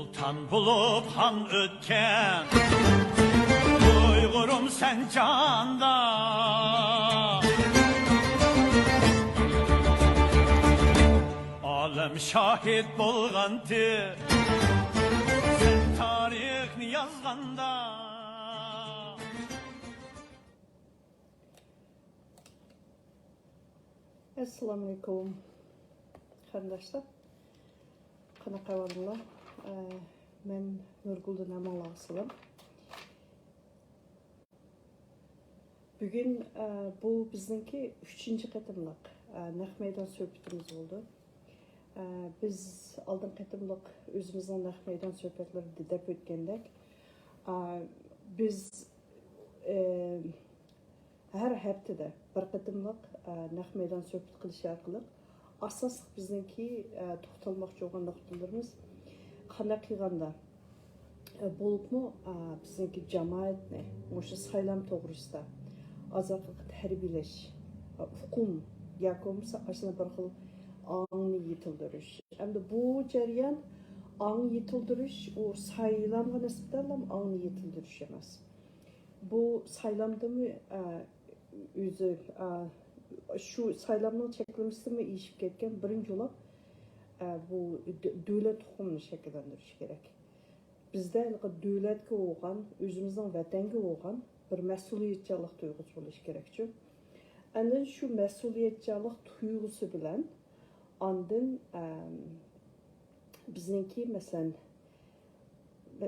Sultan bulup han ötken Uygurum sen canda Alem şahit bolgandı Sen tarihni yazganda Assalamu alaikum qardaşlar. Qanaqa bo'linglar? Men Nurguldan Amallasıvam. Bugün bu bizniki 3-cü qatımlıq naq meydan söhbətimiz oldu. Biz aldın qatımlıq özümüzün naq meydan söhbətləri dep ötkəndək. Biz her haftada bir qatımlıq naq meydan söhbət qilish arqılı asaslıq bizniki to'xtalmoqchi bo'lgan nuqtalarimiz qanday qilganda bo'libmi bizniki jamoatni o'sha saylam to'g'risida oziq tarbiyalash huquq yoki bo'lmasa ashuna bir xil ongni yetildirish hamda bu jarayon ong yetildirish u saylamga nisbatan ham ongni yetildirish emas bu saylamdami o'zi şu saylamның çekilmesine işip ketken birinci olan bu devlet hukumunu şekillendiriş gerek. Bizde devletke olgan, özümüzden vatanga olgan bir mesuliyetçilik duygusu buluş gerekçi. Andın şu mesuliyetçilik duygusu bilen andın bizninki mesela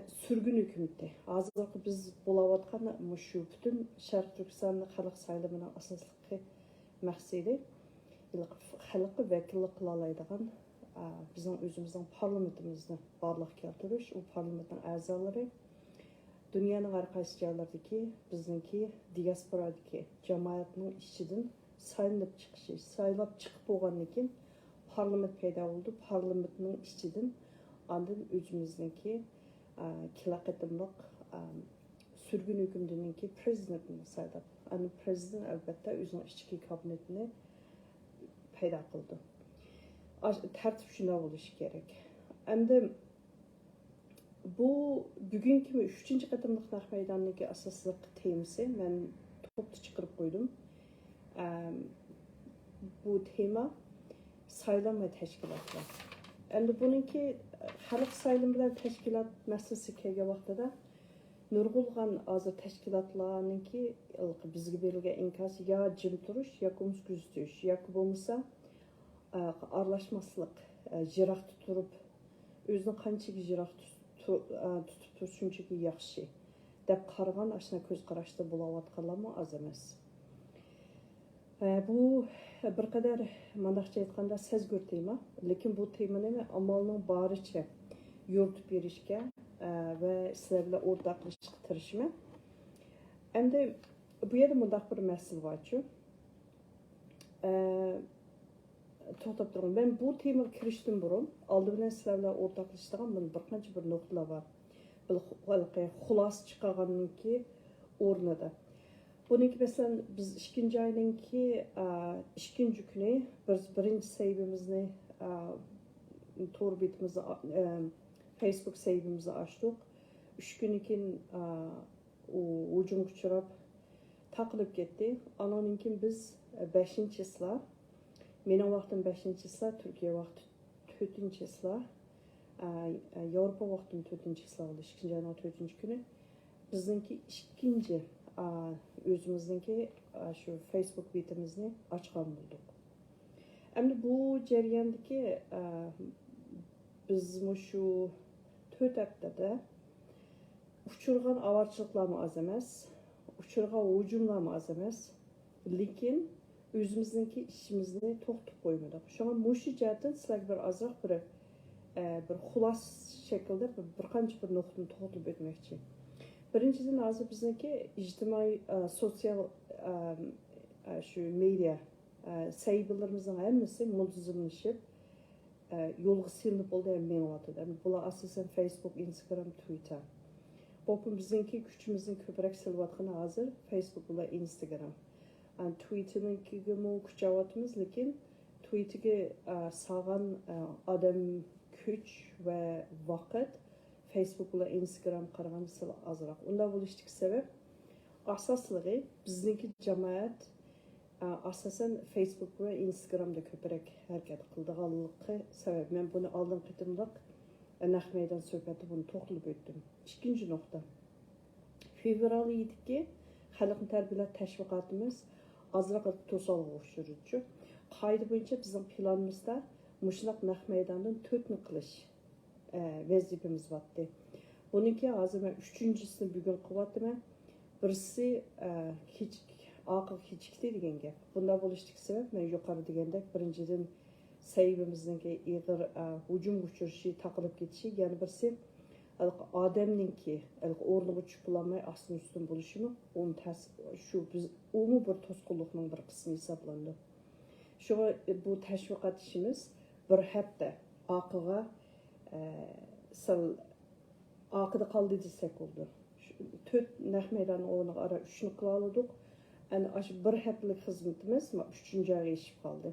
sürgün hükümeti. Azıcık biz bulavatkan şu bütün Şarkı Türkistan'ın halk saylamına asaslıkı məqsədi xalqı vəkillik qılalaydigan bizim özümüzün parlamentimizni barlıq keltiriş, o parlamentin əzaları dünyanın hər qaysı yerlərdəki bizniki diasporadakı cəmiyyətin işçidən saylanıb çıxışı, saylab çıxıb bolğandan parlament payda oldu. Parlamentin işçidən andın özümüzniki kilaqatımlıq sürgün hükümdününki prezidentini saylab. Yani prezident elbette özünün işçi kabinetini payda kıldı. Tertip şuna oluş gerek. Hem de bu bugünkü 3-cü qatımlıq naq meydanındaki asaslıq temisi ben toplu çıkarıp koydum. Bu tema saylam ve teşkilatlar. Hem de bununki xalq saylam bilen teşkilat meselesi kelgen vaqtida Nurgulgan azı təşkilatlarınınki bizge verilgen inkaz ya jim turuş, ya konuş gözütüş, ya bolmasa arlaşmaslık, jirak tuturup, özünü qançaki jirak tutup tursunçaki yaxşı. Dep qarğan aşına köz qaraşda bulavatqanlarmı az emas. Bu bir kadar mandaqça aytqanda sezgör tema, lekin bu temani amalning baricha yoritib berishga ve sizlerle ortaklaşık tırışma. Hem de bu yerde mundaq bir mesele var ki, to'xtab turun. Ben bu temaga kirishdan burun oldi bilan sizlerle ortaklaşıqdan bir qancha bir nuqtalar var. Xulos chiqarganki o'rnida. Buniki mesela biz 2. ayninki 2. kuni biz birinchi sahifamizni to'g'ri betimizni Facebook sayfamızı açtık. 3 gün için ucum uçurap takılıp gitti. Anonunkin biz 5. ısla, benim vaktim 5. ısla, Türkiye vakti 4. ısla, Avrupa vaktim 4. ısla oldu. 2. ayının 4. günü. Bizimki 2. özümüzdeki şu Facebook betimizni açkan bulduk. Hem bu jarayondagi biz şu 4 haftada uçurgan avarçılıklarımı az emas, uçurgan hücumlarımı az emas, lekin özümüzdeki işimizni to'xtatib qo'ymadik. Şu an muşu jihatdan sizlarga bir azroq bir xulos shaklda bir qancha bir nuqtani to'xtatib o'tmoqchi. Birinchidan hozir bizniki ijtimoiy sotsial şu media sayfalarimizning hammasi muntazamlashib yolga silinib oldu hem mengwatıda. Bular asasen Facebook, Instagram, Twitter. Bopun bizimki küçümüzün köprek silvatqını hazır Facebook ile Instagram. Twitter'ınki mu küçavatımız, lekin Twitter'ge sağan adam güç ve vakit Facebook bilan Instagram qaragan sal azroq. Unda bo'lishdagi sabab asosligi bizningki jamoat asosan Facebook va Instagramda ko'proq harakat qildiganligi sabab. Men buni oldin qitimliq naq maydon suhbati buni to'xtalib o'tdim. Ikkinchi nuqta. Fevral oyidagi xalqni tarbiyalash tashviqotimiz azroq to'solg'a uchiruvchi. Qoida bo'yicha bizning planimizda mushunaq naq maydondan 4 ni qilish vazifamiz bor. Buniki hozir men 3-chisini bugun qilyapman. Birisi oqil kechikdi degan gap. Bunda bo'lishdagi sabab men yuqori degandek birinchidan sayvimizniki ig'ir hujum uchirishi taqilib ketishi, yana birisi odamninki o'rniga tushib bo'lmay astin ustin bo'lishimi, shu biz umi bir to'sqinlikning bir qismi hisoblanadi. Shunga bu tashviqot ishimiz bir hafta oqiga oqida qoldi desak bo'ldi. 4 naq maydon o'rniga ara 3 ni qila oldik. Yani aşı bir haftalik xizmatimiz 3-cü ayga yetib qoldi.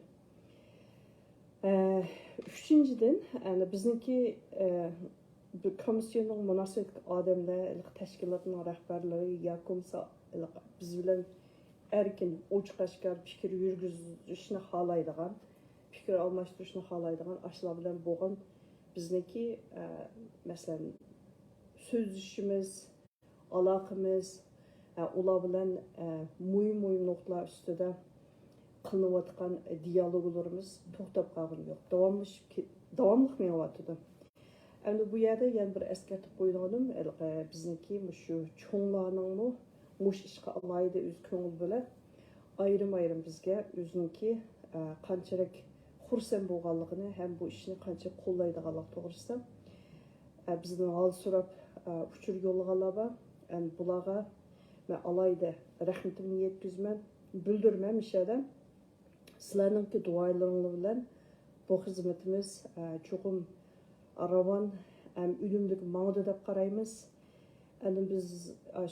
Üçüncüden, yani bizniki komisyonun münasebetli adamlar, təşkilatının rəhbərləri, yakumsa biz bilan erkin, ochiq aşkar fikir yürgüzüşünü xalaydigan, fikir almashtırışını xalaydigan aşılar bilan bo'lgan bizniki məsələn sözüşümüz, alaqımız, ular bilan muhim noktalar üstüde qılınayotgan diyaloglarımız to'xtab qolgani yo'q. Davomli menyapti. Endi bu yerda yana bir eskartib qo'yganim, bizniki shu cho'nglarning mush ishga alayda o'z ko'ngil bilan ayrim bizga o'ziniki qanchalik xursand bo'lganligini ham bu ishni qancha qo'llaydiganligi to'g'risida bizdan hol so'rab uchur yo'llaganlar bor. Bularga men alayda rahmatimni yetkazman, bildirmem ishada. Sizlarningki duoylaringiz bilan bu xizmatimiz cho'qim ravan ham unumli ma'noda deb qaraymiz. Endi biz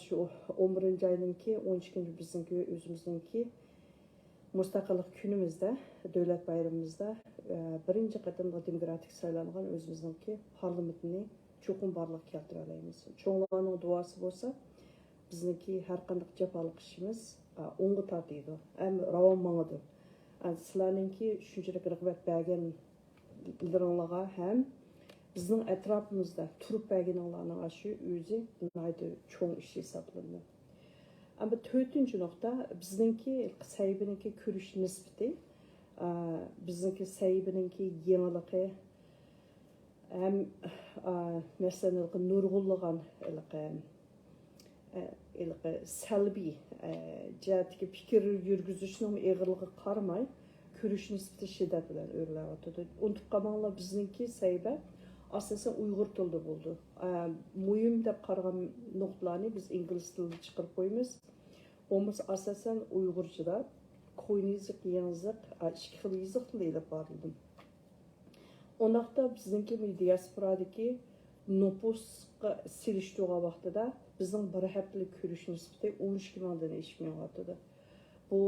shu 11-oyninki 12-kunchi bizningki o'zimizningki mustaqillik kunimizda, davlat bayramimizda birinchi qatimda demokratik saylangan o'zimizningki parlamentni cho'qim barliq keltira olamiz. Cho'nglarning duosi bo'lsa, bizniki har qanday jafoliq ishimiz o'ng'a tortiydi. Ham ravon ma'noda. Sizlarningki shunchalik rag'bat berganlaringizga ham bizning atrofimizda turib berganlarning shu o'zi nihoyatda cho'ng ish hisoblanadi. Ama 4-cü nokta bizningki saybininki ko'rish nisbati, bizningki saybininki yengiligi hem mesela nurg'unlagan salbiy jihatga fikr yurgizishning eg'irligi qaramay ko'rish nisbati shiddat bilan o'rlayotdi. Unutib qolmanglar, bizningki sayba asosan uyg'ur tilida bo'ldi. Muhim deb qaragan nuqtalarni biz ingliz tilida chiqarib qo'yamiz. Omuz asosan uyg'urchada qo'yni yiziq, yanziq, ikki xil yiziq tilida bordim. Onaqda bizningki diasporadagi nüfusga silishtirgan vaqtida bizning bir haftalik ko'rish nisbati 12 mingdan oshmayapti. Bu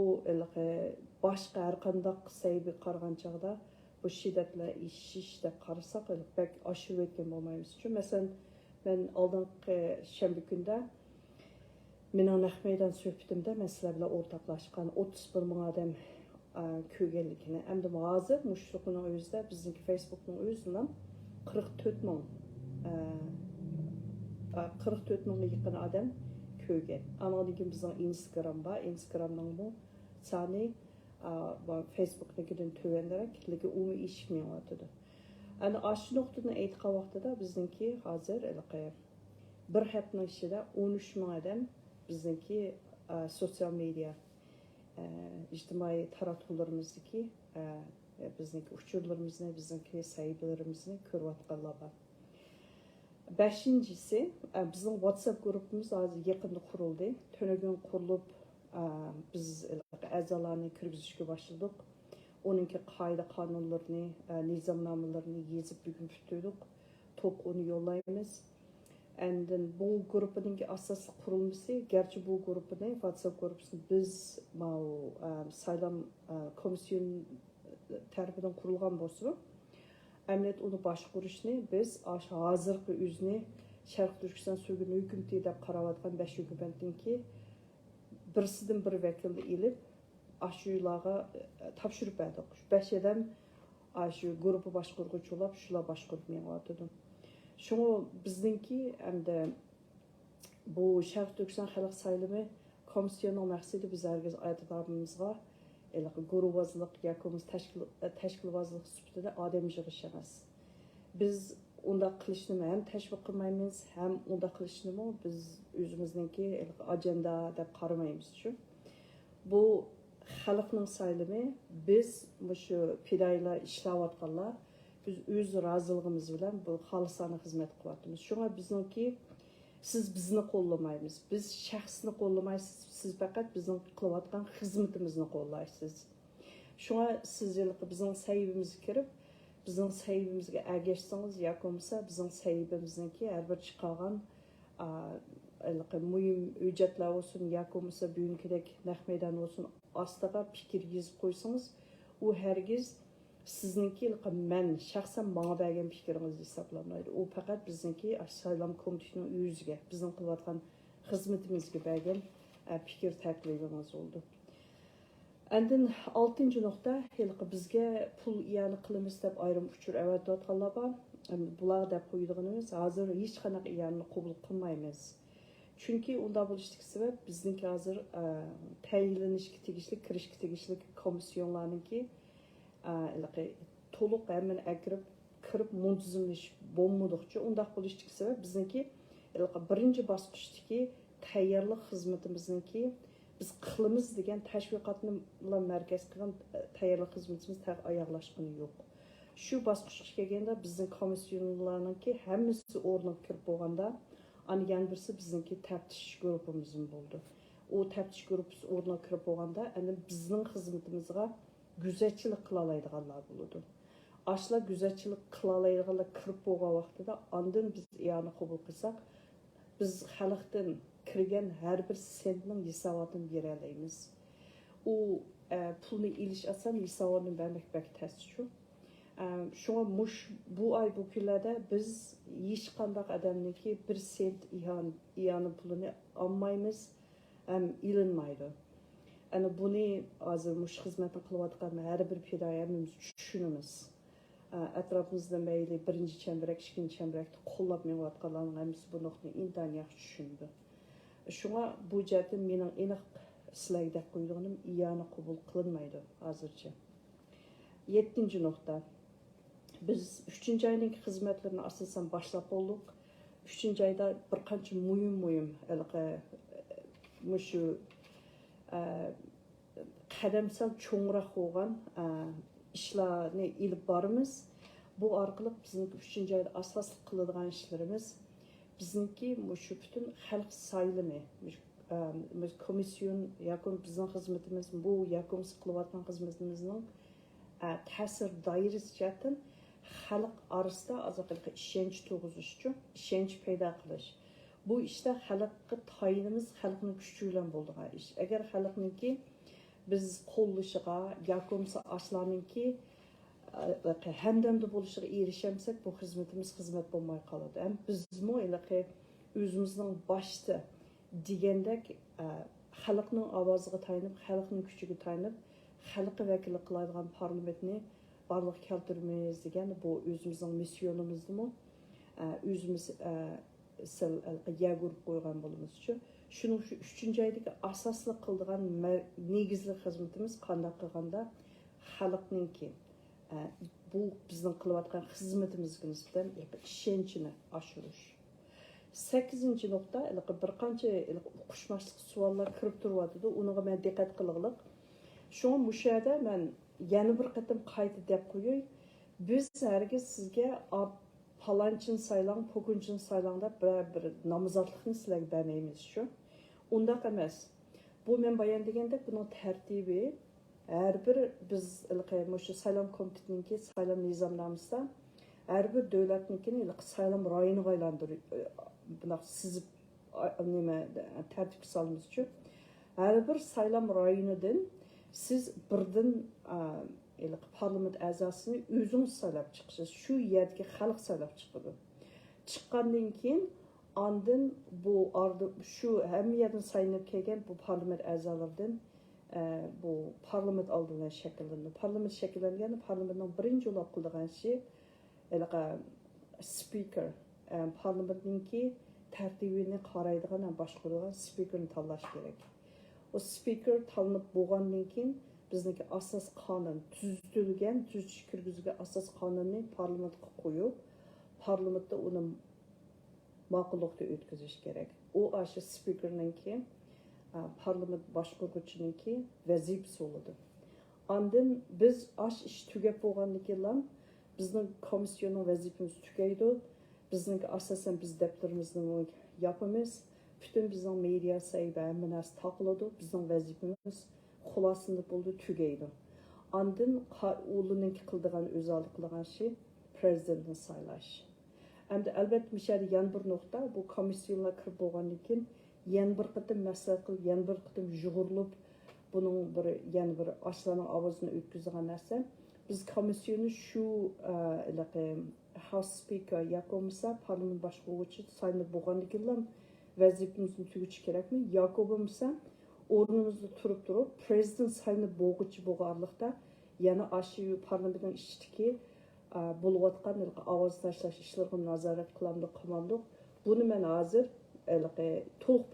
boshqa har qanday saybi qaragan chog'da bu shiddatlar ishish deb qarasak, bak oshib o'tgan bo'lmaymiz. Chunki masalan men oldingi shanba kunda mening naq maydon suhbatimda men sizlar bilan o'rtoqlashgan 31 ming odam ko'rganligini, endi hozir mushriqning o'zida bizningki Facebookning o'zidan 44 mingga yaqin odam ko'rgan. Andan keyin bizning Instagram bor, Instagramning bu soni Facebook'dagidan tövendirek, lekin uni ishmayapti. Ana shu nuqtadan aytgan vaqtida bizningki hozir bir haftaning ichida 13 ming odam bizningki sosyal media ijtimoiy taratqularimizdagi bizningki uchurlarimizni, bizningki saytlarimizni ko'rayotganlar bor. 5-incisi bizning WhatsApp guruhimiz hozir yaqinda qurildi. Tönögün qurilib biz a'zolarni kirgizishga boshladik. Onunki qoida qonunlarini, nizomnomalarini yezib bugun bitirdik. To'p uni yo'llaymiz. Endin bu guruhning asosiy qurilmasi, garchi bu guruhning WhatsApp guruhini biz saylam komissiyon tarafidan qurilgan bo'lsa, emniyet uni boshqarishni biz hozirgi o'zini Şərq Türkistan sürgün hükümeti dep qaravatqan 5 hükümetinki birisidən bir vəkilni elib aşuylarga tapşırıb berdik. 5 adam aşı grupu başqurğucu olub, şular başqurub meňatydy. Şoňa bizninki hamda bu Şərq Türkistan xalq saylamy komissiýanyň maksady biz hergiz aýtybamyzga guruvazlyk ýa-ki təşkilwazlyk süpetinde adam yığışı emas. Biz onda qilishni hem təşviq qilmaymiz, hem onda qilishni biz özümüzniki ajenda dep qaramaymiz şu. Bu xalqning saylamy biz şu pidaylar işläwatganlar biz öz razılığımız bilen bu xalısana hizmet qılatymiz. Şoňa bizninki siz bizni qollamaymiz. Biz şəxsni qollamaysiz. Siz faqat bizning qilayotgan xizmatimizni qollaysiz. Şoňa siz bizning sahifamizga kirib, bizning sahifamizga ergeşseniz yoki bo'lmasa bizning sahifamizniki har bir chiqargan muhim hujjatlar olsun yoki bo'lmasa bugunkidek naq maydon olsun ostiga fikir yozib qo'ysangiz, u hargiz sizniki men şəxsən bana bergen fikiriniz hesaplanmaydı. O faqat bizniki Saylam Komitetining yüzüge, bizning qilayotgan xizmatimizga bergen fikir taklifimiz oldu. Endin 6-cı nokta, bizge pul iyani qilimiz deb ayrım uçur evatayotganlar bar. Bular deb qo'ydiganimiz hozir hech qanaqa iyani qabul qilmaymiz. Çünkü onda bo'lishlik sebep bizniki hozir tayinlanishga tegishli, kirishga tegishli komissiyalarningki to'liq hemen kirib muntizimlashib bo'lmadıqcha undaq bo'lishlik sebep bizniki birinchi bosqichdagi tayyorlik xizmatimizniki biz qilimiz degan tashviqotni markaz qilgan tayyorlik xizmatimiz oyoqlashgani yo'q. Shu bosqichga kelganda bizning komissiyalarningki hammasi o'rniga kirib bo'lganda ani yana birisi bizniki taftish guruhimizning bo'ldi. O taftish guruhi o'rniga kirib bo'lganda endi bizning xizmatimizga güzəçilik qılalaydıqanlar buludu. Aşla güzəçilik qılalaydıqanlar kirib bo'lgan vaqtida ondan biz iyani qabul qilsak, biz xalqdan kirgan har bir sentning hisobotini bera olamiz. U pulni ilish asan hisobotini bermak bak tez shu. Şoňa bu ay bu kunlarda biz hech qanday odamniki 1 sent iyani pulini olmaymiz, ilinmaydi. Yani bunu hazır muş hizmetini kılavatkan her bir pidayemiz düşünümüz. Etrafımızda meyli birinci çemberek, ikinci çemberekte qollapmayavatkanların hemisi bu noktayı intan yaxşı düşündü. Şuna bu cəhətin menin eniq sizlərə qoyduğum iyani qabul qılınmaydı hazırca. 7-ci nokta. Biz 3-cü ayının xizmətlərini asasən başlap olduq. 3-cü ayda bir qancha mühim muşu qadamsal çoğunraq olğan işlarni ilib barımız. Bu arqılıq bizim 3-cü ayda asaslı qıladigan işlərimiz bizniki şu bütün xalq saylimi, komissiyon yakın bizim xizmetimiz, bu yakın qılıvatgan xizmetimizning ta'sir doirasi jihatdan xalq arasida azaqilqa ishonch tug'izish uchun ishonch paydo qilish. Bu işte xalqqa tayinimiz xalqning kuchi bilan bo'lgan ish. Agar xalqniki biz qo'llashiga yoki bo'lmasa ashlarningki hamdamda bo'lishiga erishamasak, bu xizmatimiz xizmat bo'lmay qoladi. Ham bizmo o'zimizning boshda degandek xalqning ovoziga tayinib, xalqning kuchiga tayinib, xalqqa vakillik qiladigan parlamentni barliq keltirmaymiz degan bu o'zimizning missionimizdimi? O'zimiz yagur qo'ygan bo'limiz uchun shuning 3-cü aydagi asosli qildigan negizli xizmatimiz qanday qilganda xalqningki bu bizning qilayotgan xizmatimizga nisbatan ishonchini oshirish. 8-ci nokta bir qancha o'qishmashlik savollar kirib turyapti. Uniga men diqqat qilg'iliq. Şoň bu yerda men yana bir qatim qayta deb qo'yay. Biz hargiz sizga falançın saylan, pokunçun saylan'da bir namazatlıqni sizlarga bermaymiz şu. Undaq emas. Bu men bayan degende bunun tertibi her bir biz şu saylam komitetiniki saylam nizamnamızda her bir devletninkini saylam rayını aylandırıyor. Buna sizip tertip salımız için. Her bir saylam rayınıdan siz birden parlament a'zosini o'zingiz saylab chiqsiz. Shu yerdagi xalq saylab chiqadi. Chiqqandan keyin Andın bu ardı şu hem yerden sayınıp kelgen bu parlament a'zalardan bu parlament aldığına şekillendi. Parlament şekillengen parlamentning birinchi ulab qildigan ishi speaker parlamentninki tartibini qaraydigan ham boshqaradigan speakerni tanlash kerak. O speaker tanlab bo'lgandan keyin bizniki asos qonun tuzilgan, tuzish kirgizgan asos qonunni parlamentga qo'yib, parlamentda uni ma'qullikda o'tkazish kerak. O aşı speakerninki parlament boshqaruvchininki vazifasi bo'ladi. Ondan biz ash ish tugab bo'lgandan keyin bizning komissiyonning vazifamiz tugaydi. Bizning asosan biz daftarimizni yapamiz. Bütün bizning media sayba hamma narsa taqiladi. Bizning vazifamiz xulosini bo'ldi tugaydi. Ondan ularninki qildigan o'zalik qilgan ish prezidentni saylash. Әмді әлбәт мишәді ян бір нұқта, бұл комиссионға кіріп болғаннан кейін, ян бір қытым мәслихат қылып, ян бір қытым жұғырылып, бұның бір ян бір ашланың авазını өткізген нәрсе. Біз комиссионы шу House Speaker якомыса, парламент башқарuvchi saylanып болғаннан кейін вазифамызды түгіш керек ме? Якобымса, орнымызда тұрып, президент saylanып болғычы болғарлықта, яны ашы парламенттің іштікі bo'layotgan ovoz tashlash ishlariga nazorat qilamiz. Buni men hozir to'liq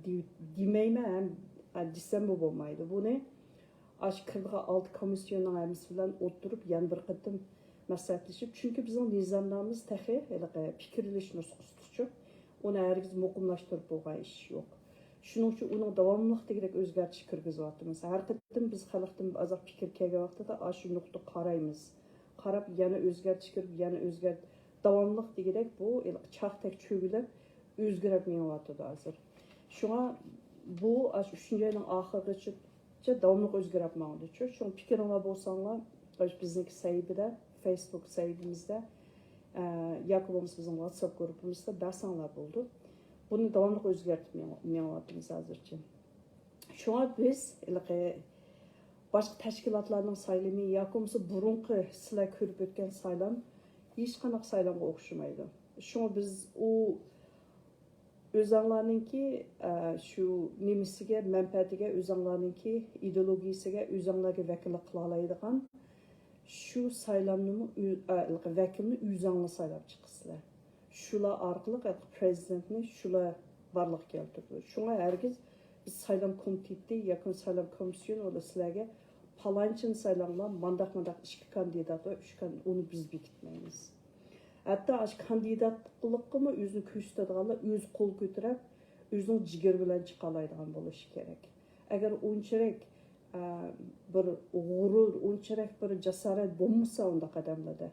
bir demayman, ham desam bo'lmaydi. Buni ash kirdigan 6 komissiyonning hammasi bilan o'tirib, yana bir qatim maslahatlashib, chunki bizning nizomlarimiz taxi fikrlash nusxasi. Uni hargiz muqimlashtirib bo'lgan ish yo'q. Shuning uchun uning davomliq degidek o'zgartish kirgizyapmiz. Har qatim biz xalqdan azoq fikr kelgan vaqtida shu nuqta qaraymiz. Qarab yana o'zgartish kirib, yana o'zgart davomliq degidek bu chaqdak cho'gilib o'zgarib menyapti hozir. Shunga bu 3-oyning oxirigacha davomliq o'zgarib mangdi. Shu fikringlar bo'lsanglar, bizniki saytida, Facebook saytimizda yoki bo'lmasa bizning WhatsApp guruhimizda darsanglar bo'ldi. Buni davomliq o'zgartib menyapmiz hozircha. Shunga biz başqa tashkilotlarning saylami yoki bo'lmasa burunqi sizlar ko'rib o'tgan saylam hech qanaqa saylamga o'xshamaydi. Shunga biz u o'zinglarningki shu nimasiga, manfaatiga, o'zinglarningki ideologiyasiga, o'zinglarga vakillik qila oladigan shu saylamni vakilni o'zinglar saylab chiqasizlar. Shular orqali prezidentni shular barliq keltirdi. Shunga hargiz biz saylam komiteti yakın saylam komisyonu ola sizlarga palançın saylamlar mandaq 2 kandidat va 3 kandidat onu biz bekitmaymiz. Hatta aş kandidatlıqqa özünü ko'rsatadiganlar o'z qo'l ko'tarib, o'zining jigar bilan chiqa oladigan bo'lishi kerak. Agar unchalik bir g'urur, unchalik bir jasorat bo'lmasa unda qadamlarda,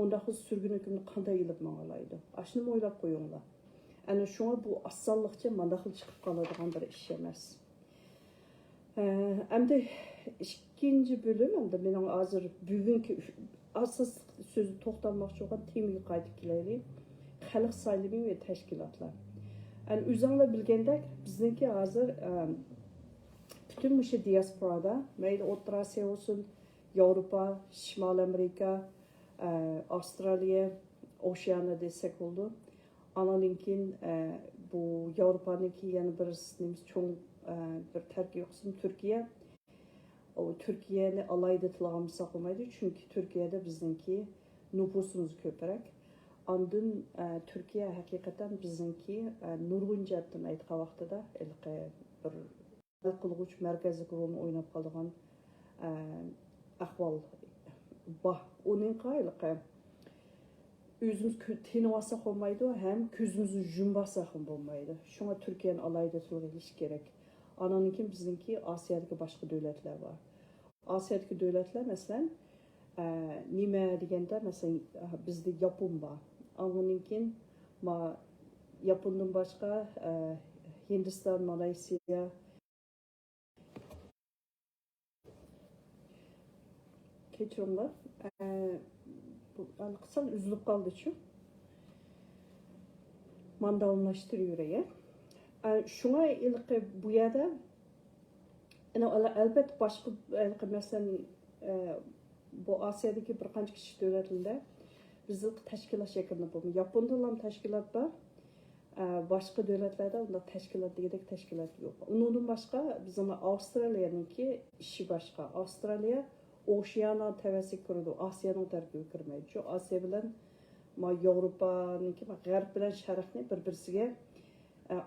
unda xiz surgun hukmni qanday ilib ma'olaydi? Ashuni o'ylab qo'yinglar. Ana şuna bu asallıqca mandaqil chiqib qoladigan bir ish emas. Endi ikkinchi bo'lim, endi mening hozir bugungi asos so'zni to'xtalmoqchi bo'lgan temaga qaytib kelaylik. Xalq saylami va tashkilotlar. Ani o'zinglar bilgandek, bizniki hozir bütün bu diasporada, mayli O'rta Osiyo olsun, Yevropa, Shimoliy Amerika, Avstraliya, Oceania desek bo'ldi. Analinkin bu Avrupa'nınki yani bir çok bir terki yoksun Türkiye. O Türkiye'ni alayda tılağımız olmaydı çünkü Türkiye'de bizdenki nüfusumuz köperek. Andın Türkiye hakikaten bizdenki nurgun cihattan aytqa vaqtida bir qılğuç merkezi rolunu oynab qaldıgan ahval bah. Onun qaylıqı özümüz tinivasa olmaydı, hem közümüzü jumbasa olmaydı. Şuna Türkiye'nin alayda tılgılış gerek. Ananınki bizimki Asya'daki başka devletler var. Asya'daki devletler mesela nime degende mesela bizde Yapon var. Ananınki Yapon'dan başka Hindistan, Malezya, keçirimler. Kısa üzülüp kaldı şu. Mandallaştırıyor ya. Şuna ilgili bu yerde elbette başka mesela bu Asya'daki bir kaç kişi devletinde bizlik teşkilat şeklinde bu. Japon'da olan teşkilat var. Başqa dövlətlərdə onda təşkilat degidək təşkilat yox. Ondan başqa bizim Avstraliyanınki işi başqa. Avstraliya Oşiyaның təvəssü kurdu, Asiyanın tərəfə kirməydi. Şu Asiya bilan Avropanınki, Qərb bilan Şərqni bir-birisiga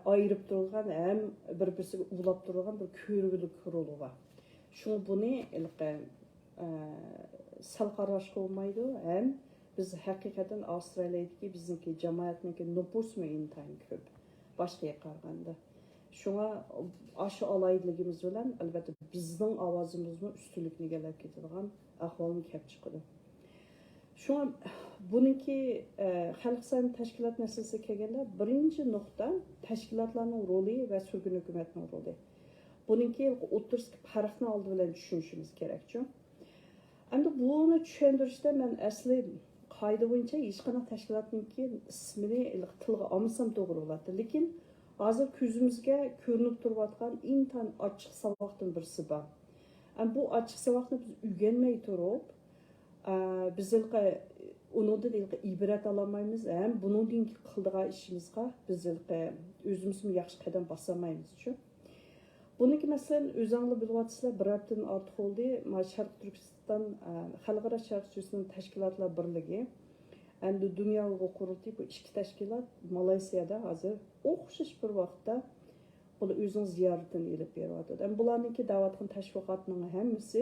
ayırıb turğan, həm bir-birisiga ulab turğan bir körgülük rolu var. Şunu bunu sal qarashqa olmaydı, həm biz həqiqətən Avstraliyadakı bizimki cəmiyyətinki nüfusmu intayın köp. Başqaya qaraganda. Şuna aşı alaydılığımız bilan əlbəttə bizning avazımızmı üstünlükni gəlib ketadigan ahvolni kelib chiqadi. Şuna buniki xalq sani tashkilot masalasiga kelganda birinchi nuqta tashkilotlarning roli va sürgün hukumatning roli. Buniki o'tirski farqni oldi bilan tushunishimiz kerak. Endi buni tushuntirishda men asli qoida bo'yicha hech qanday tashkilotningki ismini tilga olmasam to'g'ri bo'ladi. Lekin hozir ko'zimizga ko'rinib turayotgan intan ochiq saboqdan birisi bor. Bu ochiq saboqni biz o'rganmay turib, biz undan ibrat olmaymiz, ham bundan qildigan ishimizga biz o'zimizni yaxshi qadam bosamaymiz. Buniki masalan o'zinglar bilyapsizlar, bir haftadan ortiq bo'ldi. Sharq Turkiston xalqaro sharqchilik tashkilotlar birligi endi dunyoga qurildi. Bu ikki tashkilot Malayziyada hozir o'xshash bir vaqtda bular o'zining ziyoratini elib beryapti. Bularningki da'vatgan tashviqotning hammasi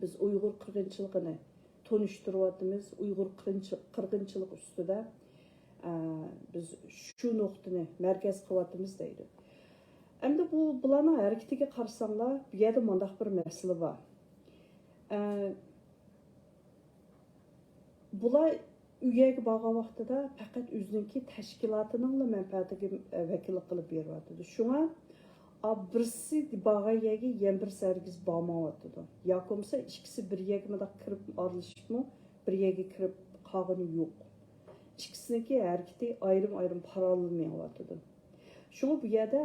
biz Uyg'ur qirg'inchiligini tunishtiryapmiz. Uyg'ur qirg'inchilik ustida biz shu nuqtani markaz qilyapmiz deydi. Endi bularning harakatiga qarasanglar, bu yerda mundaq bir masala bor. Bular uyga borgan vaqtida faqat o'zininki tashkilotining manfaatiga vakillik qilib beryapti. Shunga birisi borgan yerga yana bir sargiz bormayapti. Yoki bo'lmasa ikkisi bir yerga mundaq kirib aralashibmi, bir yerga kirib qolgani yo'q. Ikkisiniki harakati ayrim parallellanmayapti. Shunga bu yerda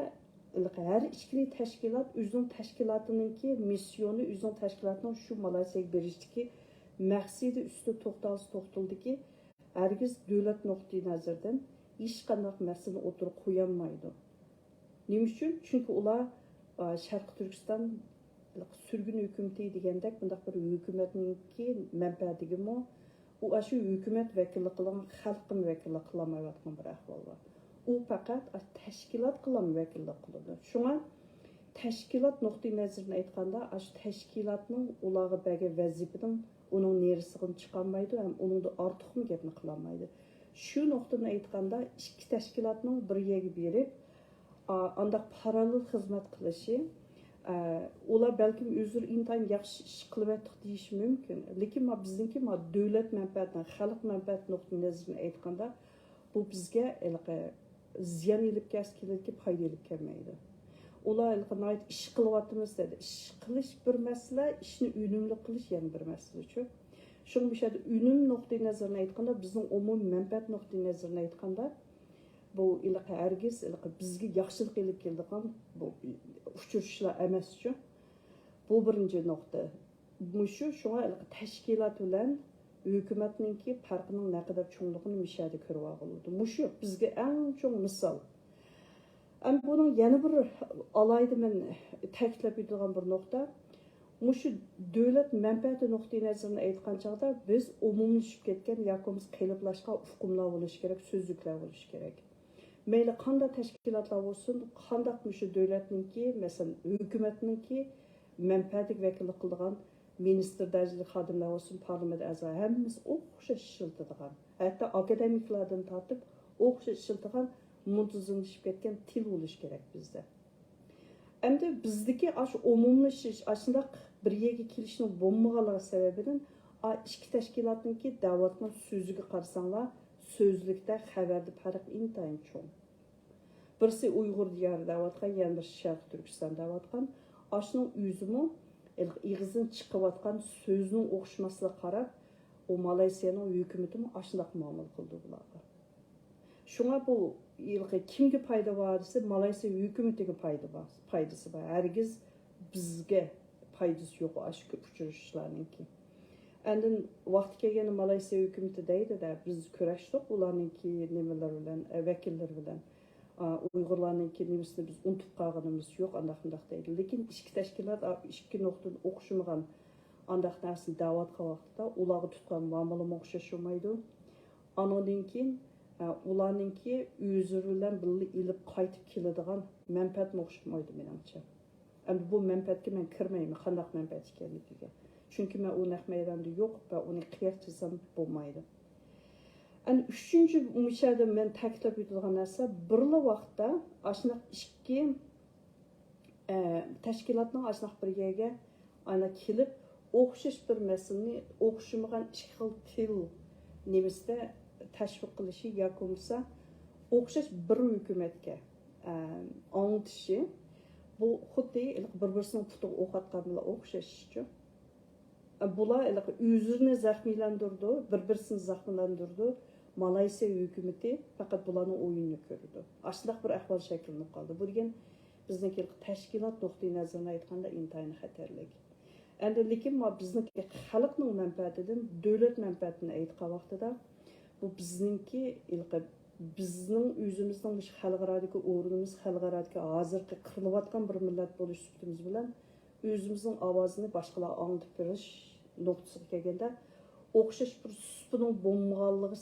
her ikkili tashkilot o'zining tashkilotininki missiyoni, o'zining tashkilotining shu Malayziyaga berishdagi maqsadi ustida to'xtaldiki, hargiz davlat nuqtai nazardan hech qanday masalani o'tirib qo'yolmaydi. Nima uchun? Chunki ular Sharq Turkiston sürgün hukumati degandek bundaq bir hukumatningki manfaatigimi, u shu hukumat vakillik qilgan xalqni vakillik qilmayotgan bir ahvol bor. U faqat tashkilot qilan vakillik qiladi. Shunga tashkilot nuqtai nazaridan aytganda, shu tashkilotning ularga bergan vazifadan uning nerisidan chiqolmaydi, ham uningda ortiqmi gapni qilolmaydi. Shu nuqtadan aytganda, ikki tashkilotning bir yerga berib, andaq parallel xizmat qilishi, ular balkim o'zlari intayin yaxshi ish qilyapti deyish mumkin. Lekin bizningki davlat manfaatidan, xalq manfaati nuqtai nazaridan aytganda, bu bizga ziyon elib keladi, foyda elib kelmaydi. Ular ish qilyapmiz dedi. Ish qilish bir masala, ishni unumli qilish yana bir masala. Shuning bu yerda unum nuqtai nazaridan aytganda, bizning umumiy manfaat nuqtai nazaridan aytganda, bu hargiz bizga yaxshilik elib keladigan bu uchrashishlar emas-ku. Bu birinchi nuqta. Shunga tashkilot bilan hukumatningki farqining naqadar cho'ngligini mishada ko'rib oldi. Mushu bizga eng cho'ng misol. Buning yana bir alayda men ta'kidlab o'tgan bir nuqta. Mushu davlat manfaati nuqtai nazaridan aytgan chog'da biz umumlashib ketgan yoki qiyinlashgan hukmlar bo'lishi kerak, so'zliklar bo'lishi kerak. Mayli qanday tashkilotlar bo'lsin, qanday mushu davlatningki, masalan, hukumatningki manfaatiga vakillik qilgan minister darajali xodimlar olsun, parlament a'zosi hammamiz o'xshash ishiltadigan, hatto akademiklardan tortib o'xshash ishiltadigan muntazamlashib ketgan til bo'lishi kerak bizda. Endi bizdagi shu umumlashish, shunday bir yerga kelishning bo'lmaganligi sababidan ikki tashkilotningki da'vatning so'ziga qarasanglar, so'zlikda xabarda farq intayin cho'ng. Birisi Uyg'ur diyori da'vatgan, yana bir Sharq Turkiston da'vatgan. Ashning o'zimi ig'izdan chiqayotgan so'zning o'xshamasligiga qarab, u Malayziyaning hukumatimi ashundoq muomala qildi bularga. Shunga bu kimga foyda bor desa, Malayziya hukumatiga foydasi bor. Hargiz bizga foydasi yo'q shu uchrashishlarningki. Әндін вақыт келгені Малайзия үкіметі дейді де біз күрәштік оларныңки немелер білән, вәкиллер білән. Uyg'urlarningki nemisini biz unutib qolganimiz yo'q, andaq deydi. Lekin ishki tashkilot ishki nuqtadan o'qishmagan andaq narsani da'vat qilgan vaqtida ularga tutgan muomalama o'xshash bo'lmaydi. Andan keyin ularningki o'zi bilan birga ilib qaytib keladigan manfaatga o'xshamaydi menimcha. Endi bu manfaatga men kirmayman, qandaq manfaat ekanligiga. Chunki men u naq maydonda yo'q va uni qiyaslasam bo'lmaydi. Yani üçüncü müşahede men taklif edilen narsa birli vaqtda aşnaq ikki tashkilotning aşnaq bir yerga ana kelib o'xshash bir masalani o'xshamagan ikki xil til nemisda tashviq qilishi yoki bo'lmasa o'xshash bir hukumatga anglitishi bu xuddi bir-birisining putiga o'q atgan bilan o'xshashichu. Bular o'zini zaxmiylandirdi, bir-birisini zaxmiylandirdi. Malayziya hükümeti fakat bularning o'yinini ko'rdi. Aslında bir ahvol shakllanib qoldi. Bu degan bizniki tashkilot nuqtai nazaridan aytganda intayin xatarlik. Endi lekin bizniki xalqning manfaatidan davlat manfaatini aytgan vaqtida bu bizning o'zimizning xalqarodagi o'rnimiz, xalqarodagi hozirgi qirilayotgan bir millat bo'lish sutimiz bilan o'zimizning ovozini boshqalarga anglitib berish nuqtasiga kelganda o'xshash bir supuning bo'lmaganligi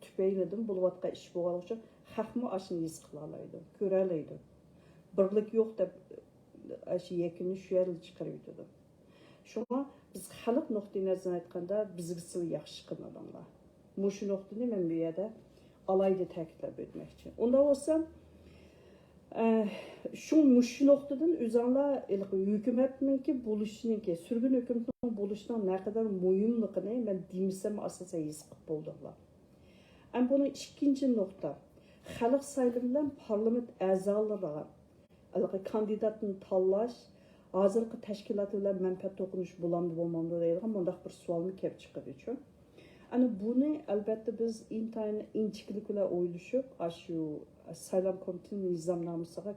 tufaylidan bo'layotgan ish bo'lgani uchun haqmi ashuni his qila oladi, ko'ra oladi. Birlik yo'q deb shu yakuni shu yerda chiqarib yetadi. Shunga biz xalq nuqtai nazaridan aytganda bizgisi yaxshi qilmaganlar. Mushu nuqtani men bu yerda alayda ta'kidlab o'tmoqchi. Unda bo'lsa şu muşu noktadan özanlar hükümetninki buluşununki, sürgün hükümetinin buluşunun ne kadar mühimliğini ben demişsem asasen his qilib boldular. Ama bunun ikinci nokta, xalq sayılımından parlament a'zolariga kandidatını tanlash, hozirgi tashkilot bilan manfaat to'qinish bo'lamdi bo'lmamdi deydigan bunday bir savolni kelib chiqadi-chu. Ana buni albatta biz intayin inchiklik bilan o'ylashib, shu saylam komitetining nizomnomasiga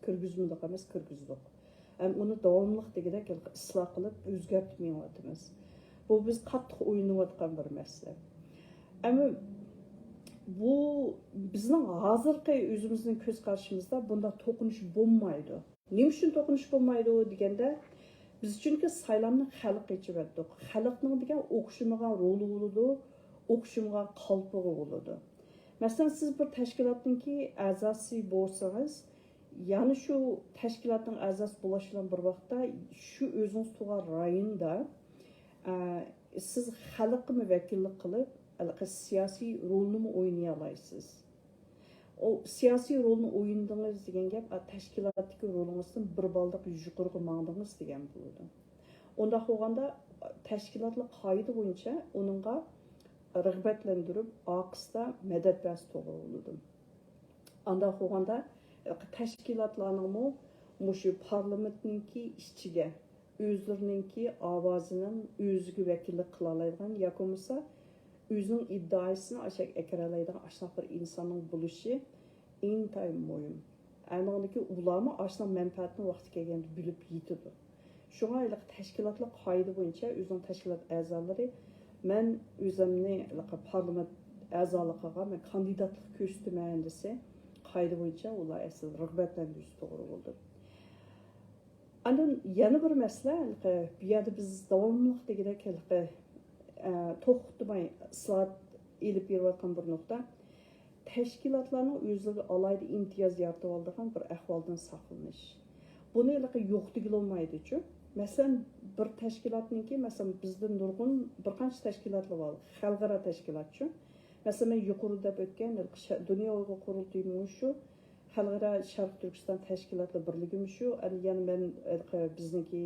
kirgizmadik emas, kirgizdik. Uni davomli degidek isloh qilib o'zgartmayapmiz. Bu biz qattiq o'ynayotgan bir masala. Ama bu bizning hozirgi o'zimizning ko'z qarshimizda bunda to'qinish bo'lmaydi. Nima uchun to'qinish bo'lmaydi deganda biz chunki saylamni xalq ichibatdik. Xalqning degan o'xshamagan roli bo'ladi, o'xshamagan qalpig'i bo'ladi. Mesela siz bir tashkilotningki a'zosi bo'lsangiz, ya'ni shu tashkilotning a'zosi bo'lish bilan bir vaqtda shu o'zingiz turgan rayonda siz xalqni vakillik qilib, siyosiy rolni o'ynay olasiz. O siyosiy rolni o'yindingiz degan gap tashkilotdagi rolingizdan bir baldiq yuqoriga mangdingiz degan bo'ladi. Unda bo'lganda tashkilotlar qoida bo'yicha uningga rag'batlantirib, oqisda madad bas to'g'ri bo'ladi. Anda bo'lganda tashkilotlarning mushu parlamentninki ichiga o'zlarininki ovozining o'ziga vakillik qila oladigan yoki bo'lmasa o'zining iddaosini ashak akaralaydigan ashaq bir insonning bo'lishi intayin muhim. Ayniqki ularni ashaq manfaatini vaqti kelganda bilib yetadi. Shunga tashkilotlar qoida bo'yicha o'zining tashkilot a'zolari men o'zimni parlament a'zoligiga men kandidatlik ko'rsataman desa, qoida bo'yicha ular asl rag'batlantirish to'g'ri bo'ldi. Andan yana bir masala, bu yerda biz davomli degidek to'xtamay islohot elib berayotgan bir nuqta, tashkilotlarning o'zlariga alayda imtiyoz yaratib oladigan bir ahvoldan saqlanish. Buni yo'q degil olmaydi-ku. Mesela bir tashkilotningki, mesela bizden nurg'un bir qancha tashkilotlar bor, xalqaro tashkilotchi. Mesela men yuqorida o'tgan Dunyo Uyg'ur qurultayimi shu, xalqaro Sharq Turkiston tashkilotlar birligimi shu, yana men bizniki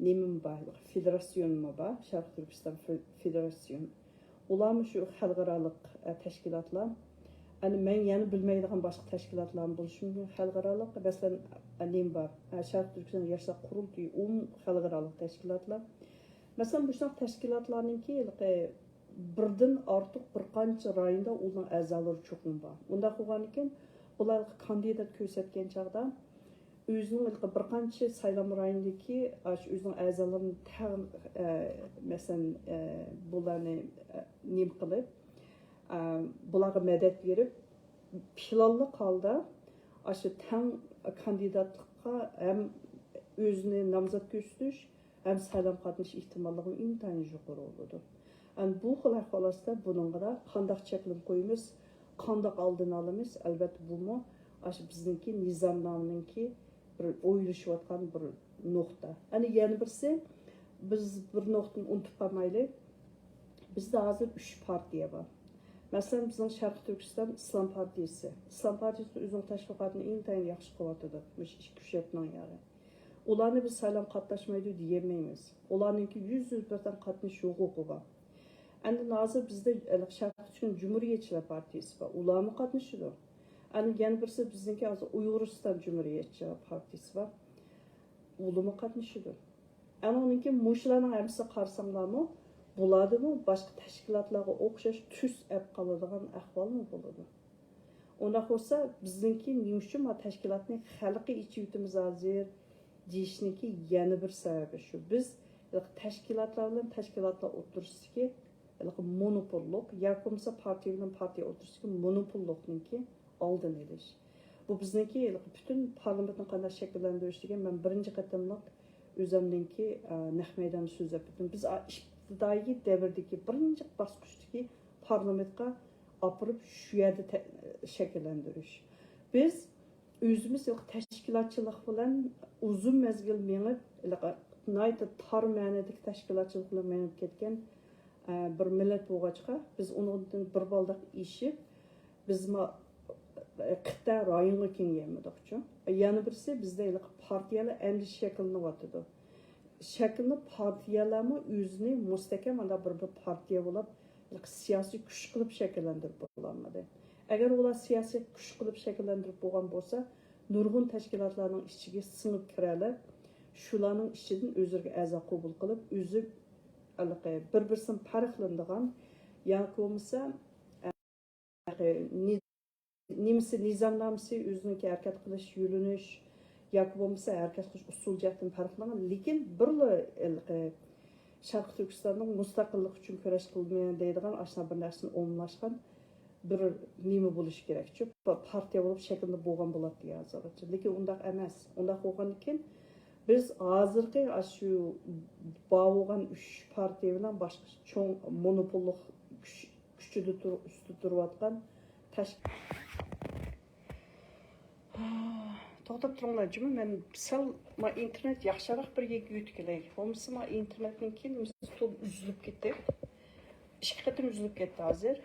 nemim bor, federatsiyonim bor, Sharq Turkiston federatsiyon. Ularmi shu xalqaroliq tashkilotlar. Men yana bilmaydigan boshqa tashkilotlar bo'lishi mumkin. Xalqaroliq, masalan, nem bor. Sharq Turkiston yoshlar qurultiyi xalqaroliq tashkilotlar. Masalan, bu shunaqa tashkilotlarningki birdan ortiq bir qancha rayonda ularning a'zolari cho'qim bor. Unda bo'lgan ekan, ular kandidat ko'rsatgan chaqda өзінің bir qancha saylom rayonidagi o'zining a'zolarini masalan bularni nima qilib bularga madad berib planli holda shu tang kandidatlikqa ham o'zini nomzod ko'rsatish ham saylom qatnashish ehtimolligi intayin yuqori bo'ladi. Bu xil ahvolda buningga qanday cheklim qo'yamiz, qanday oldini olamiz, albatta bu bizniki nizomnominiki bir o'ylashayotgan bir nuqta. Yana birisi biz bir nuqtani unutib qolmaylik. Bizda hozir 3 partiya bor. Masalan, bizning Sharq Turkiston Islom partiyasi. Islom partiyasi o'zining tashviqotini intayin yaxshi qilyotdi. Mush 2-3 yari. Ularni biz saylom qatnashmaydi deyemaymiz. Ularninki 100% qatnashish huquqi bor. Endi hozir bizda Sharq Turkiston Cumhuriyetçiler partiyasi bor. Ularni qatnashadi. Yana birisi bizniki hozir Uyg'uriston Cumhuriyetçiler partiyasi bor. Ularni qatnashadi. Onunki mushlarning hammasi qarsamlarmi, bulardimi boshqa tashkilotlarga o'xshash tus ap qoladigan ahvolmi bo'ladi. Unda bo'lsa bizniki nima uchun tashkilotni xalqi ichiyotimiz hozir deyishniki yana bir sababi shu. Biz tashkilotlar bilan tashkilotlar o'tirishiki monopollik yoki bo'lmasa partiya bilan partiya o'tirishiki monopollikniki oldini olish. Bu bizniki butun parlamentni qanday shakllantirishga men birinchi qatimliq o'zimninki naq maydonda so'zlab o'tdim. Biz iqtidoriy davrdagi birinchi bosqichdagi parlamentga olib shu yerda shakllantirish. Biz o'zimiz tashkilotchilik bilan uzun mezgil menib, tar ma'nodagi tashkilotchilik bilan menib ketgan bir millat bo'lg'achqa biz undan bir baldoq ishib biz qit'a rayonga kengaymadik-ku. Yana birisi bizda partiyalar endi shakllanyapti. Shakllanib partiyalarmi o'zini mustahkam bir partiya bo'lib, siyosiy kuch qilib shakllantirib bo'lolmadi. Agar ular siyosiy kuch qilib shakllantirib bo'lgan bo'lsa, nurg'un tashkilotlarning ichiga singib kiradi. Shularning ichidan o'zlariga a'zo qabul qilib, o'zi bir-birsin farqlanadigan yoki bo'lmasa nimasi nizomnomasi o'ziniki harakat qilish, yo'linish yoki bo'lmasa harakat qilish usul jihatdan farqlangan, lekin birla Sharq Turkistonning mustaqillik uchun kurash qilmayman deydigan ashna bir narsani omlashgan bir nima bo'lishi kerak-ku. Partiya bo'lib shaklda bo'lgan bo'ladi hozircha. Lekin undaq emas. Undaq bo'lgandan keyin biz hozirgi shu bo'lgan 3 partiya bilan boshqa cho'ng monopollik kuchida ustida turayotgan to'xtab turinglar-chi, men sal internet yaxshiroq bir yerga yetib kelay. Bo'lmasa internetning keyin to'p uzilib ketdi. 2 qatim uzilib ketdi hozir.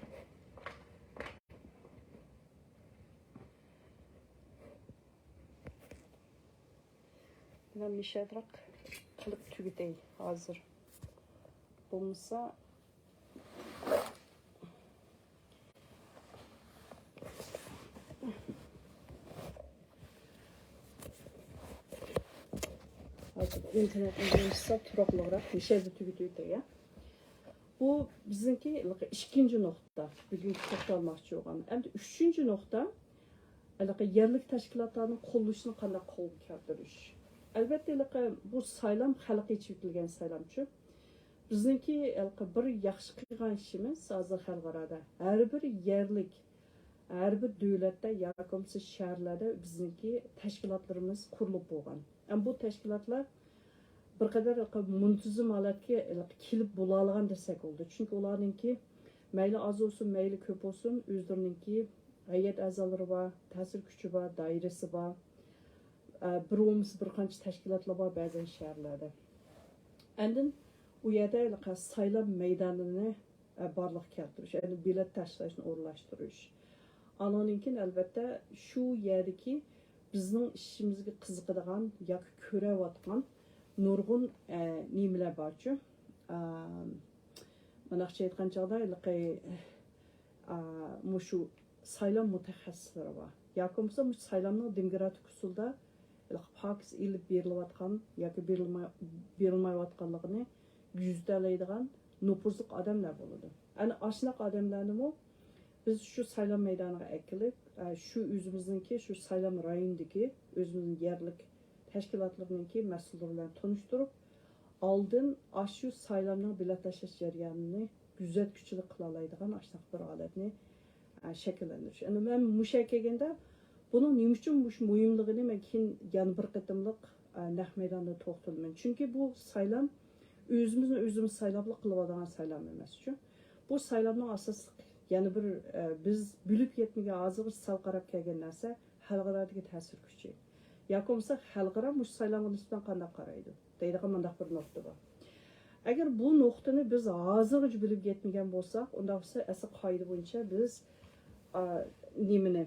Men nishadroq qilib tugatay hozir. Bo'lmasa internetni bo'lsa turoqliroq nishada tugataydi ya. Bu bizniki ikkinchi nuqta. Bugun to'xtalmoqchi bo'lgan. Endi 3-nuqta yerlik tashkilotlarning qo'llashini qanday qo'lga keltirish. Albatta bu saylam xalq ichitilgan saylamchi. Bizniki bir yaxshi qilgan ishimiz hozir xalqarada har bir yerlik, har bir davlatda yoki bo'lmasa shaharlarda bizniki tashkilotlarimiz qurilib bo'lgan. Bu tashkilotlar bir qadar muntazam holatga kelib bo'la olgan desak bo'ldi. Chunki ularninki mayli oz bo'lsin, mayli ko'p bo'lsin, o'zlarininki hay'at a'zolari bor, ta'sir kuchi bor, doirasi bor. Bir qancha tashkilotlar bor ba'zan shaharlarda. Endi u yerda saylov maydonini barliq keltirish, ya'ni bilet tashlashni o'rlashtirish. Anoningkin albatta shu yerdagi bizning ishimizga qiziqadigan yoki ko'rayotgan nurg'un nimalar borchi. Manaqcha aytgan chog'da shu saylov mutaxassislari bor. Yoki bo'lmasa saylovning demokratik usulda pokiz ilib berilayotgan yoki berilmayotganligini yüzdelaydigan nupuzluq odamlar bo'ladi. Ana ashunaq odamlarni biz shu saylov maydoniga akilib, shu o'zimizniki shu saylov rayonidagi o'zimizning yerlik tashkilotlarninki mas'ullari bilan tanishtirib, oldin shu saylovning bilet tashlash jarayonini kuzatuvchilik qila oladigan ashunday bir holatni shakllantirish. Endi men musha kelganda buning nima uchun muhimligini men keyin yana bir qatimliq naq maydonda to'xtalman. Chunki bu saylov o'zimiz saylovlik qilib olgan saylov emas. Bu saylovning asosiy yana bir biz bilib yetmagan hozir sal qarab kelgan narsa xalqarodagi ta'sir kuchi. Yoki bo'lmasa xalqaro bu saylovga nisbatan qanday qaraydi deydigan mundaq bir nuqta bor. Agar bu nuqtani biz hozirgacha bilib yetmagan bo'lsak, unda bo'lsa asl qoida bo'yicha biz nimani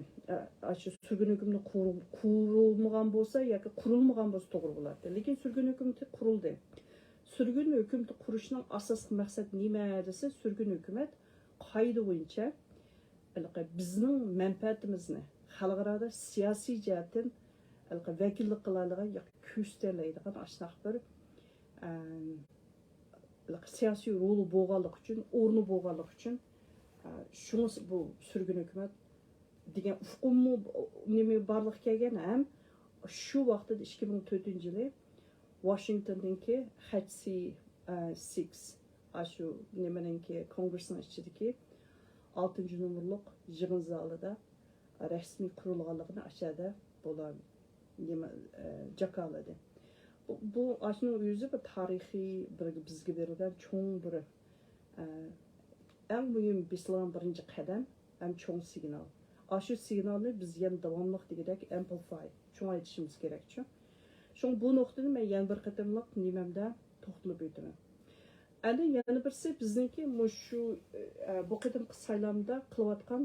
shu surgun hukmni qurilmagan bo'lsa yoki qurilmagan bo'lsa to'g'ri bo'ladi. Lekin surgun hukmati qurildi. Surgun hükümeti kuruşunun asas maksat nima desa, surgun hükümet qoida bo'yicha bizning manfaatimizni xalqaro siyosiy jihatdan vakillik qiladigan yoki ko'rsatadigan ashunday bir siyosiy roli bo'lganlik uchun, o'rni bo'lganlik uchun shuni bu surgun hükümet degan ufqumni nima barliq kelgan ham shu vaqtda 2004-yili Washington'daki HC6 şu nimenki kongresinin içindeki 6. numaralık yığın zalida resmi kurulganlığını aşağıda bulan jakaladı. Bu aşının yüzü bir tarihi bir bizge verilgan çoğun bir en mühim bislan birinci kadem hem çoğun signal. Aşı signalını biz yan devamlıq degidek amplify çoğun aytışımız gerekçi. Şun bu noktada men yana bir qatimliq nimamda to'xtalib o'taman. Endi yana birisi bizniki shu bu qatimki saylovda qilayotgan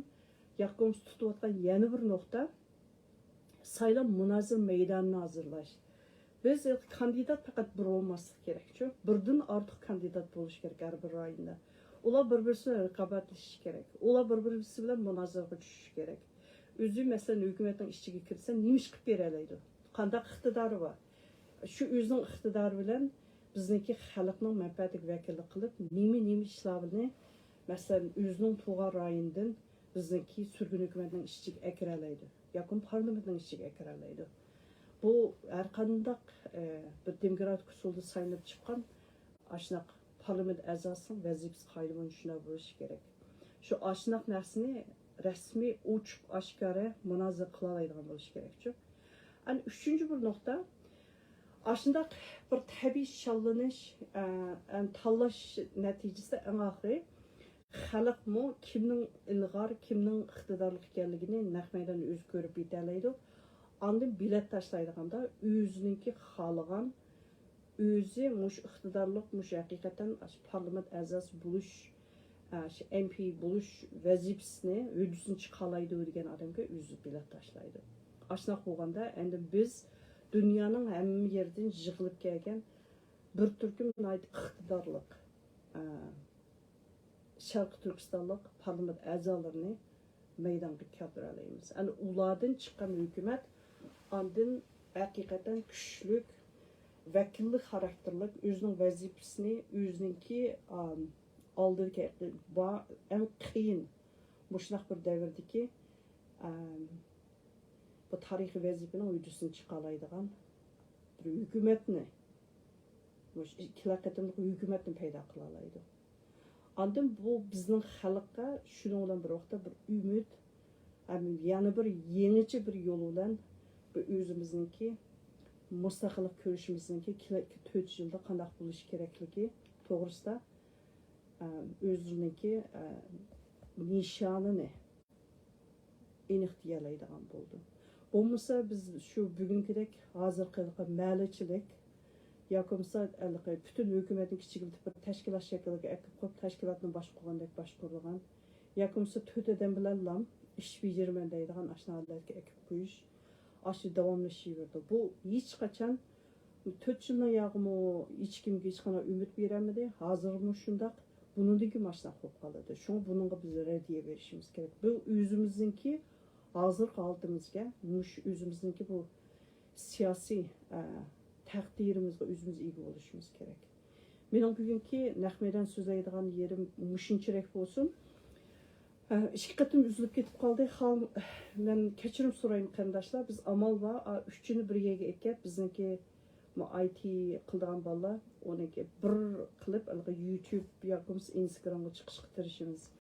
yoki tutayotgan yana bir nuqta saylov munozir maydonini hozirlash. Biz kandidat faqat bir olmaslik kerak-ku. Birdan ortiq kandidat bo'lish kerak har bir rayonda. Ular bir-birisi bilan raqobatlashish kerak. Ular bir-birisi bilan munozaraga tushish kerak. O'zi masalan hukumatning ichiga kirsa nima ish qilib bera oladi? Qanday iqtidori bor? Shu o'zining iqtidori bilan bizniki xalqning manfaatiga vakillik qilib, nima ishlarni masalan o'zining tug'an rayonidan bizniki surgun hukumatning ichiga akira oladi. Yoki parlamentning ichiga akira oladi. Bu har qanday bir demokratik usulda saylanib chiqqan ashunaq parlament a'zosining vazifasi qoida bo'yicha shunday bo'lishi kerak. Shu ashunaq narsani rasmiy ochiq oshkora munozara qila oladigan bo'lishi kerak-ku. Ani üçüncü bir nokta, aslında bir tabii şallanış, tanlaş neticesi en ahiri, xalq mu kimning ilg'or, kimning iqtidorli ekanligini naq maydonda o'zi ko'rib yetolmaydi. Ondan bilet tashlaydiganda o'zininki xohlagan, o'zi mush iqtidorli, mush haqiqatan parlament a'zosi bo'lish, MP bo'lish vazifasini o'zini chiqalaydi degan odamga o'zi bilet tashlaydi. Aşnaq bo'lganda endi biz dunyoning hamma yerdan yig'ilib kelgan bir turkum iqtidorliq Sharq Turkistonlik parlament a'zolarini maydonga keltira olamiz. Ani ulardan chiqqan hukumat ondan haqiqatan kuchlik, vakillik xarakterlik o'zining vazifasini o'ziniki oldingi eng qiyin mushnaq bir davrdagi bu tarihi vazifenin uydusunu çıkalaydıgan bir hükümetini, ikiler katımlık hükümetini payda kılalaydı. Andan bu bizning xalqqa şunu olan bir vaqtda bir ümit, yani bir yeniçe bir yol olan bir özümüzniki mustaqillik ko'rishimizniki 4 yilda qanday bo'lish kerakligi to'g'risida o'ziniki nishonini aniq deyalaydigan bo'ldi. Olmasa biz şu bugünkidek hazır qilgan ma'lichilik yoki bo'lmasa bütün hukumatning kichik bir tashkilot shakliga akib qo'yib tashkilotni boshqargandek boshqarilgan yoki bo'lmasa to'rt odam bilan ish bajarman deydigan ashnalarga akib qo'yish aşı davomlashaverdi. Bu hech qachon 4 yildan yog'mi hech kimga hech qanday umid bermadi. Hozirmi shundaq buningdagi mashnaq bo'lib qoladi. Shunga buningga biz radiya berishimiz kerak. Bu o'zimizningki hazır qaldığımızga, özümüzdeki bu siyasi takdirimizga özümüz iyi oluşumuz gerek. Benim bugünkü naq meydan so'zlaydigan yerim mushunchalik bo'lsin. İki qatım üzülüp ketip qaldı. Ben kechirim so'rayman qarindoshlar. Biz amal var. Üçünü bir yerga ekib, bizniki IT qildigan bolalar, oniki bir qilib, YouTube yoki Instagramga chiqishga tirishimiz.